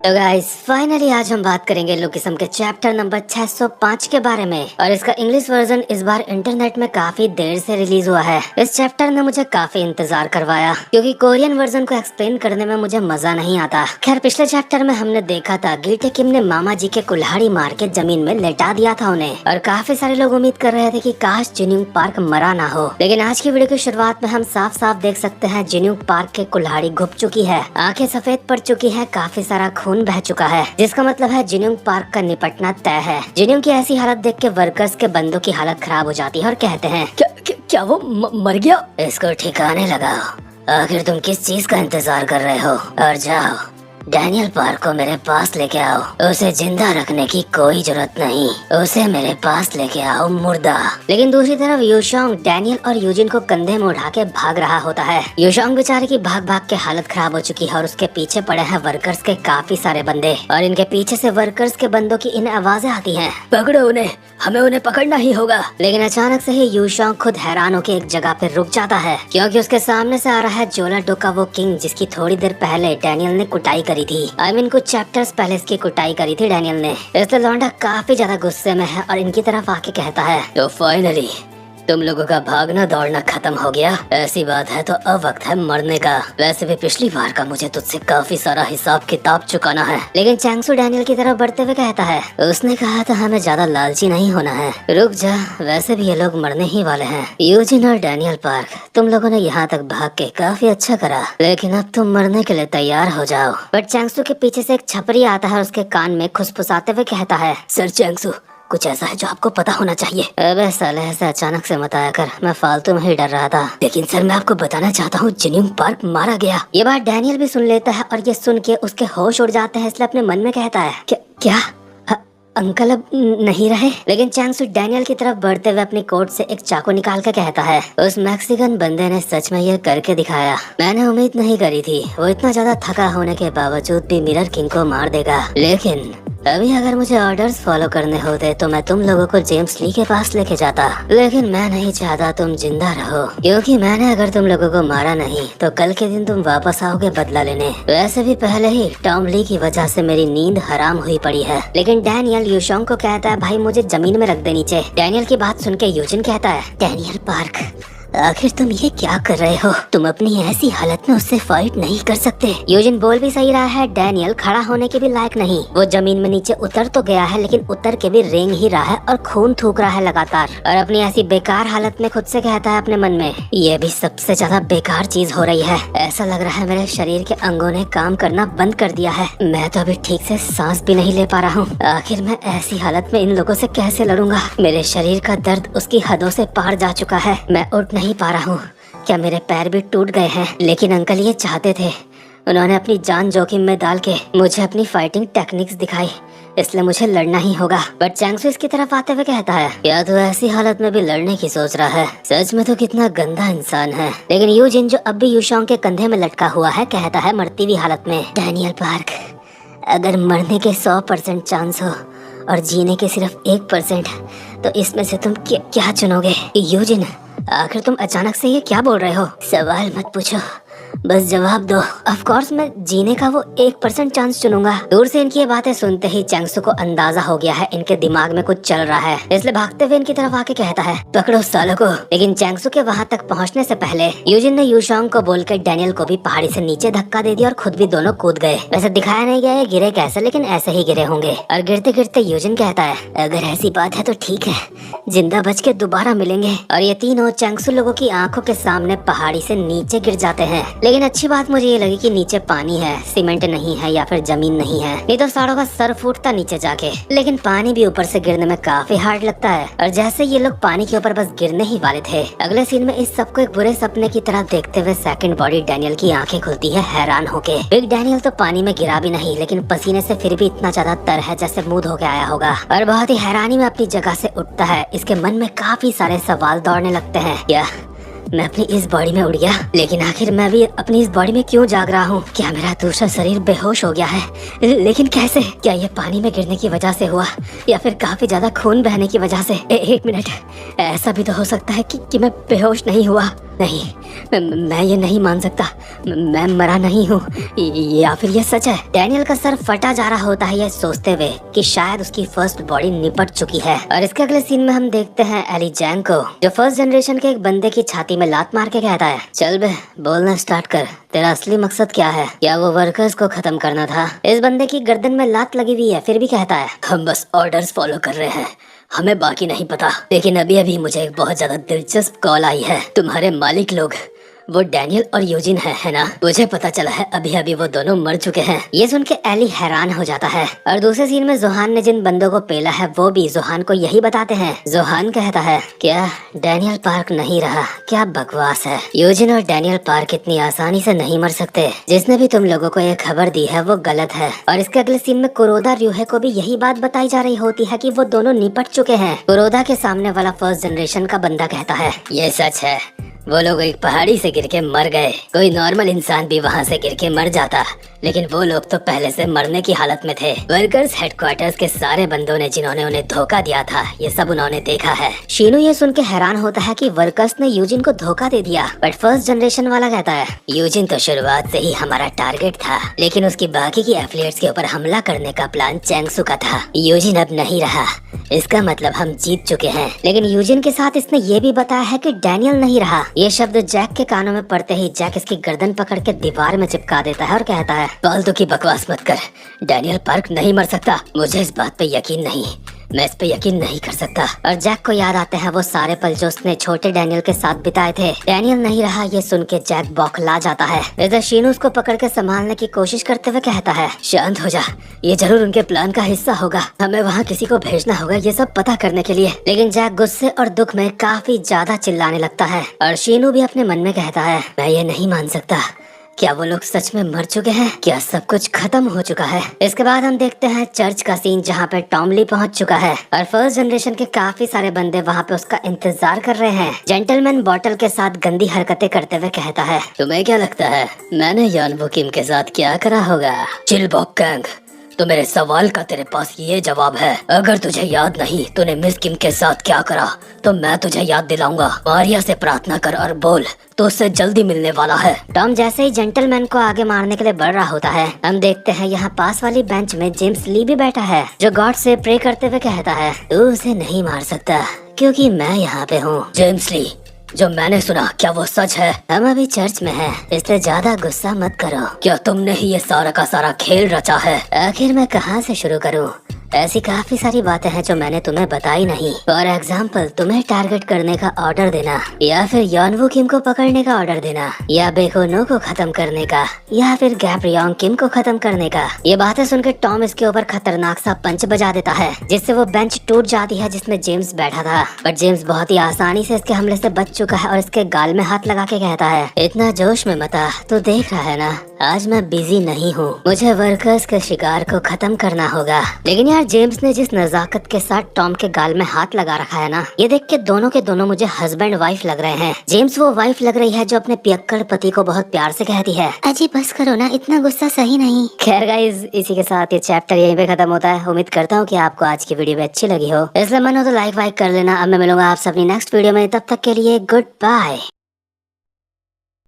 तो guys finally आज हम बात करेंगे लुकिसम के चैप्टर नंबर 605 के बारे में। और इसका इंग्लिश वर्जन इस बार इंटरनेट में काफी देर से रिलीज हुआ है। इस चैप्टर ने मुझे काफी इंतजार करवाया क्योंकि कोरियन वर्जन को एक्सप्लेन करने में मुझे मजा नहीं आता। खैर पिछले चैप्टर में हमने देखा था गिल्टे किम ने मामा जी के कुल्हाड़ी मार के जमीन में लेटा दिया था उन्हें, और काफी सारे लोग उम्मीद कर रहे थे कि काश जिन्यूंग पार्क मरा ना हो। लेकिन आज की वीडियो की शुरुआत में हम साफ साफ देख सकते हैं जिन्यूंग पार्क के कुल्हाड़ी घुप चुकी है, आंखें सफेद पड़ चुकी है, काफी सारा खून बह चुका है, जिसका मतलब है जिन्यूंग पार्क का निपटना तय है। जिन्यूंग की ऐसी हालत देख के वर्कर्स के बंदों की हालत खराब हो जाती है और कहते हैं क्या वो मर गया? इसको ठिकाने लगाओ। आखिर तुम किस चीज का इंतजार कर रहे हो? और जाओ डैनियल पार्क को मेरे पास लेके आओ। उसे जिंदा रखने की कोई जरूरत नहीं, उसे मेरे पास लेके आओ मुर्दा। लेकिन दूसरी तरफ यूशोंग डैनियल और यूजिन को कंधे में उठा के भाग रहा होता है। यूशोंग बेचारे की भाग भाग के हालत खराब हो चुकी है और उसके पीछे पड़े हैं वर्कर्स के काफी सारे बंदे, और इनके पीछे से वर्कर्स के बंदों की इन आवाजें आती है, पकड़ो उन्हें, हमें उन्हें पकड़ना ही होगा। लेकिन अचानक से ही यूशोंग खुद हैरान होकर एक जगह पे रुक जाता है क्योंकि उसके सामने से आ रहा है जोला डो का वो किंग जिसकी थोड़ी देर पहले डैनियल ने कुटाई करी थी। कुछ चैप्टर्स पहले इसकी कुटाई करी थी डैनियल ने। इसलिए लौंडा काफी ज्यादा गुस्से में है और इनकी तरफ आके कहता है, तो फाइनली तुम लोगों का भागना दौड़ना खत्म हो गया। ऐसी बात है तो अब वक्त है मरने का। वैसे भी पिछली बार का मुझे तुझसे काफी सारा हिसाब किताब चुकाना है। लेकिन चैंगसू डैनियल की तरफ बढ़ते हुए कहता है, उसने कहा था हमें ज्यादा लालची नहीं होना है। रुक जा, वैसे भी ये लोग मरने ही वाले हैं। यूजिन और डैनियल पार्क, तुम लोगों ने यहाँ तक भाग के काफी अच्छा करा, लेकिन अब तुम मरने के लिए तैयार हो जाओ। बट चैंगसू के पीछे से एक छपरी आता है और उसके कान में खुसफुसाते हुए कहता है, सर चैंगसू कुछ ऐसा है जो आपको पता होना चाहिए। अबे साले ऐसे अचानक से मत आया कर, मैं फालतू में ही डर रहा था। लेकिन सर मैं आपको बताना चाहता हूँ जिन्यूंग पार्क मारा गया। ये बात डैनियल भी सुन लेता है और ये सुन के उसके होश उड़ जाते हैं, इसलिए अपने मन में कहता है क्या अंकल अब नहीं रहे? लेकिन चैंगसू डैनियल की तरफ बढ़ते हुए अपनी कोट से एक चाकू निकाल कर कहता है, उस मैक्सिकन बंदे ने सच में ये करके दिखाया। मैंने उम्मीद नहीं करी थी वो इतना ज्यादा थका होने के बावजूद भी मिरर किंग को मार देगा। लेकिन अभी अगर मुझे ऑर्डर्स फॉलो करने होते तो मैं तुम लोगों को जेम्स ली के पास लेके जाता, लेकिन मैं नहीं चाहता तुम जिंदा रहो, क्योंकि मैंने अगर तुम लोगों को मारा नहीं तो कल के दिन तुम वापस आओगे बदला लेने। वैसे भी पहले ही टॉम ली की वजह से मेरी नींद हराम हुई पड़ी है। लेकिन डैनियल यूशोंग को कहता है, भाई मुझे जमीन में रख दे नीचे। डैनियल की बात सुन के यूजिन कहता है, डैनियल पार्क आखिर तुम ये क्या कर रहे हो? तुम अपनी ऐसी हालत में उससे फाइट नहीं कर सकते। यूजिन बोल भी सही रहा है, डैनियल खड़ा होने के भी लायक नहीं। वो जमीन में नीचे उतर तो गया है लेकिन उतर के भी रेंग ही रहा है और खून थूक रहा है लगातार, और अपनी ऐसी बेकार हालत में खुद से कहता है अपने मन में, ये भी सबसे ज्यादा बेकार चीज हो रही है। ऐसा लग रहा है मेरे शरीर के अंगों ने काम करना बंद कर दिया है। मैं तो अभी ठीक से सांस भी नहीं ले पा रहा हूँ। आखिर मैं ऐसी हालत में इन लोगों से कैसे लड़ूंगा? मेरे शरीर का दर्द उसकी हदों से पार जा चुका है। मैं उठ नहीं पा रहा हूँ। क्या मेरे पैर भी टूट गए हैं? लेकिन अंकल ये चाहते थे, उन्होंने अपनी जान जोखिम में डाल के मुझे अपनी फाइटिंग टेक्निक्स दिखाई, इसलिए मुझे लड़ना ही होगा। बट चैंगसू इसकी तरफ आते हुए कहता है, क्या तू ऐसी हालत में भी लड़ने की सोच रहा है? सच में तो कितना गंदा इंसान है। लेकिन यूजिन जो अब भी यूशोंग के कंधे में लटका हुआ है कहता है मरती हुई हालत में, डैनियल पार्क अगर मरने के 100% चांस हो और जीने के सिर्फ 1%, तो इसमें से तुम क्या चुनोगे? यूजिन आखिर तुम अचानक से ये क्या बोल रहे हो? सवाल मत पूछो, बस जवाब दो। ऑफ कोर्स मैं जीने का वो 1% चांस चुनूंगा। दूर से इनकी ये बातें सुनते ही चैंगसू को अंदाजा हो गया है इनके दिमाग में कुछ चल रहा है, इसलिए भागते हुए इनकी तरफ आके कहता है, पकड़ो सालों को। लेकिन चैंगसू के वहाँ तक पहुँचने से पहले यूजिन ने यूशोंग को बोलकर डैनियल को भी पहाड़ी से नीचे धक्का दे दिया और खुद भी दोनों कूद गए। वैसे दिखाया नहीं गया है गिरे कैसे, लेकिन ऐसे ही गिरे होंगे। और गिरते गिरते यूजिन कहता है, अगर ऐसी बात है तो ठीक है, जिंदा बच के दोबारा मिलेंगे। और ये तीनों चैंगसू लोगों की आंखों के सामने पहाड़ी से नीचे गिर जाते हैं। लेकिन अच्छी बात मुझे ये लगी कि नीचे पानी है, सीमेंट नहीं है या फिर जमीन नहीं है, नहीं तो सारों का सर फूटता नीचे जाके। लेकिन पानी भी ऊपर से गिरने में काफी हार्ड लगता है। और जैसे ये लोग पानी के ऊपर बस गिरने ही वाले थे, अगले सीन में इस सबको एक बुरे सपने की तरह देखते हुए सेकंड बॉडी डैनियल की आंखें खुलती है हैरान होके। बिग डैनियल तो पानी में गिरा भी नहीं, लेकिन पसीने से फिर भी इतना ज्यादा तर है जैसे मूद होके आया होगा, और बहुत ही हैरानी में अपनी जगह से उठता है। इसके मन में काफी सारे सवाल दौड़ने लगते हैं, क्या मैं अपनी इस बॉडी में उड़ गया? लेकिन आखिर मैं भी अपनी इस बॉडी में क्यों जाग रहा हूँ? क्या मेरा दूसरा शरीर बेहोश हो गया है? लेकिन कैसे? क्या ये पानी में गिरने की वजह से हुआ या फिर काफी ज्यादा खून बहने की वजह से? एक मिनट, ऐसा भी तो हो सकता है कि मैं बेहोश नहीं हुआ नहीं, मैं ये नहीं मान सकता। मैं मरा नहीं हूँ, या फिर ये सच है। डैनियल का सर फटा जा रहा होता है ये सोचते हुए कि शायद उसकी फर्स्ट बॉडी निपट चुकी है। और इसके अगले सीन में हम देखते हैं एली जैंग को, जो फर्स्ट जनरेशन के एक बंदे की छाती में लात मार के कहता है, चल बे बोलना स्टार्ट कर, तेरा असली मकसद क्या है? क्या वो वर्कर्स को खत्म करना था? इस बंदे की गर्दन में लात लगी हुई है, फिर भी कहता है, हम बस ऑर्डर्स फॉलो कर रहे हैं, हमें बाकी नहीं पता। लेकिन अभी अभी मुझे एक बहुत ज्यादा दिलचस्प कॉल आई है। तुम्हारे मालिक लोग वो डैनियल और यूजिन है ना? मुझे पता चला है अभी अभी वो दोनों मर चुके हैं। ये सुन के एली हैरान हो जाता है। और दूसरे सीन में जोहान ने जिन बंदों को पेला है वो भी जोहान को यही बताते हैं। जोहान कहता है, क्या डैनियल पार्क नहीं रहा? क्या बकवास है। यूजिन और डैनियल पार्क इतनी आसानी से नहीं मर सकते। जिसने भी तुम लोगों को ये खबर दी है वो गलत है। और इसके अगले सीन में कुरोदा र्यूहे को भी यही बात बताई जा रही होती है कि वो दोनों निपट चुके हैं। कुरोदा के सामने वाला फर्स्ट जनरेशन का बंदा कहता है, ये सच है, वो लोग एक पहाड़ी से गिर के मर गए। कोई नॉर्मल इंसान भी वहाँ से गिर के मर जाता, लेकिन वो लोग तो पहले से मरने की हालत में थे। वर्कर्स हेडक्वार्टर्स के सारे बंदों ने जिन्होंने उन्हें धोखा दिया था, ये सब उन्होंने देखा है। शीनू ये सुन के हैरान होता है कि वर्कर्स ने यूजिन को धोखा दे दिया। बट फर्स्ट जनरेशन वाला कहता है, यूजिन तो शुरुआत से ही हमारा टारगेट था, लेकिन उसकी बाकी की एफिलिएट्स के ऊपर हमला करने का प्लान चैंगसू का था। यूजिन अब नहीं रहा, इसका मतलब हम जीत चुके हैं। लेकिन यूजिन के साथ इसने ये भी बताया है कि डैनियल नहीं रहा। ये शब्द जैक के कानों में पड़ते ही जैक इसकी गर्दन पकड़ के दीवार में चिपका देता है और कहता है, फालतू की बकवास मत कर, डैनियल पार्क नहीं मर सकता। मुझे इस बात पे यकीन नहीं, मैं इस पे यकीन नहीं कर सकता। और जैक को याद आते हैं वो सारे पल जो उसने छोटे डैनियल के साथ बिताए थे। डैनियल नहीं रहा ये सुन के जैक बौखला जाता है। इधर शीनू उसको पकड़ के संभालने की कोशिश करते हुए कहता है, शांत हो जा, ये जरूर उनके प्लान का हिस्सा होगा, हमें वहाँ किसी को भेजना होगा ये सब पता करने के लिए। लेकिन जैक गुस्से और दुख में काफी ज्यादा चिल्लाने लगता है। और शीनू भी अपने मन में कहता है, मैं ये नहीं मान सकता, क्या वो लोग सच में मर चुके हैं? क्या सब कुछ खत्म हो चुका है? इसके बाद हम देखते हैं चर्च का सीन जहाँ पे टॉम ली पहुँच चुका है और फर्स्ट जनरेशन के काफी सारे बंदे वहाँ पे उसका इंतजार कर रहे हैं। जेंटलमैन बॉटल के साथ गंदी हरकतें करते हुए कहता है, तुम्हें क्या लगता है मैंने यानवो किम के साथ क्या करा होगा? चिल बॉक गैंग, तो मेरे सवाल का तेरे पास ये जवाब है। अगर तुझे याद नहीं तूने मिस किम के साथ क्या करा, तो मैं तुझे याद दिलाऊंगा। मारिया से प्रार्थना कर और बोल, तो उससे जल्दी मिलने वाला है। टॉम जैसे ही जेंटलमैन को आगे मारने के लिए बढ़ रहा होता है, हम देखते हैं यहाँ पास वाली बेंच में जेम्स ली भी बैठा है, जो गॉड से प्रे करते हुए कहता है, तू उसे नहीं मार सकता क्योंकि मैं यहाँ पे हूँ। जेम्स ली, जो मैंने सुना क्या वो सच है? हम अभी चर्च में हैं, इसलिए ज्यादा गुस्सा मत करो। क्या तुमने ही ये सारा का सारा खेल रचा है? आखिर मैं कहाँ से शुरू करूँ? ऐसी काफी सारी बातें हैं जो मैंने तुम्हें बताई नहीं। फॉर एग्जाम्पल, तुम्हें टारगेट करने का ऑर्डर देना, या फिर यानवो किम को पकड़ने का ऑर्डर देना, या बेकोनो को खत्म करने का, या फिर गैब्रियोंग किम को खत्म करने का। ये बातें सुनकर टॉम इसके ऊपर खतरनाक सा पंच बजा देता है, जिससे वो बेंच टूट जाती है जिसमें जेम्स बैठा था। बट जेम्स बहुत ही आसानी से इसके हमले से बच चुका है और इसके गाल में हाथ लगा के कहता है, इतना जोश में मत आ, तू देख रहा है ना आज मैं बिजी नहीं हूँ, मुझे वर्कर्स के शिकार को खत्म करना होगा। लेकिन यार जेम्स ने जिस नजाकत के साथ टॉम के गाल में हाथ लगा रखा है ना, ये देख के दोनों मुझे हस्बैंड वाइफ लग रहे हैं। जेम्स वो वाइफ लग रही है जो अपने पियक्कड़ पति को बहुत प्यार से कहती है, अजी बस करो ना, इतना गुस्सा सही नहीं। खैर गाइस, इसी के साथ ये चैप्टर यहीं पे खत्म होता है। उम्मीद करता हूँ कि आपको आज की वीडियो भी अच्छी लगी हो, इसलिए मन हो तो लाइक वाइक कर लेना। अब मैं मिलूंगा आपसे अपनी नेक्स्ट वीडियो में, तब तक के लिए गुड बाय।